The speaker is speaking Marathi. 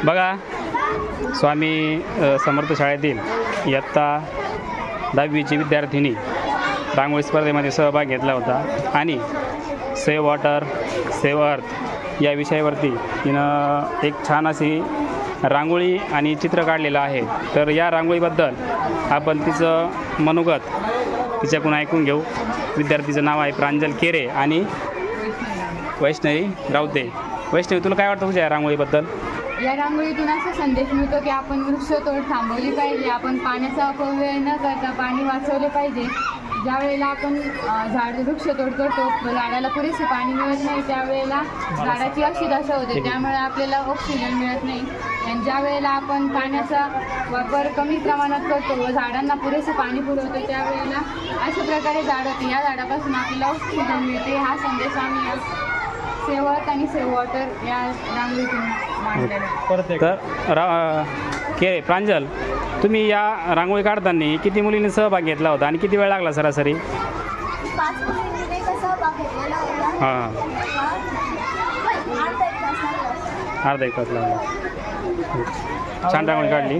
बघा स्वामी समर्थ शाळेतील इयत्ता 10वीची विद्यार्थिनी रांगोळी स्पर्धेमध्ये सहभाग घेतला होता आणि सेव्ह वॉटर सेव्ह अर्थ या विषयावरती तिनं एक छान अशी रांगोळी आणि चित्र काढलेलं आहे. तर या रांगोळीबद्दल आपण तिचं मनोगत तिच्याकडून ऐकून घेऊ. विद्यार्थीचं नाव आहे प्रांजल केरे आणि वैष्णवी राऊते. वैष्णवी, तुला काय वाटतं तुझ्या या रांगोळीबद्दल? या रांगोळीतून असा संदेश मिळतो की आपण वृक्षतोड थांबवली पाहिजे, आपण पाण्याचा अपव्यय न करता पाणी वाचवले पाहिजे. ज्या वेळेला आपण वृक्षतोड करतो, झाडाला पुरेसे पाणी मिळत नाही, त्यावेळेला झाडाची अशी दशा होते, त्यामुळे आपल्याला ऑक्सिजन मिळत नाही. आणि ज्या वेळेला आपण पाण्याचा वापर कमी प्रमाणात करतो व झाडांना पुरेसे पाणी पुरवतो, त्यावेळेला अशा प्रकारे झाड होते, या झाडापासून आपल्याला ऑक्सिजन मिळते. हा संदेश आम्ही सेव्ह अर्थ आणि सेव्ह वॉटर या रांगोळीतून मांडलेला. तर प्रांजल, तुम्ही या रांगोळी काढताना किती मुलींनी सहभाग घेतला होता आणि किती वेळ लागला सरासरी? 5 मुलींनी सहभाग घेतलेला होता. हां, अर्धा एक तास लागला. अर्धा एक तास लागला. छान रांगोळी काढली.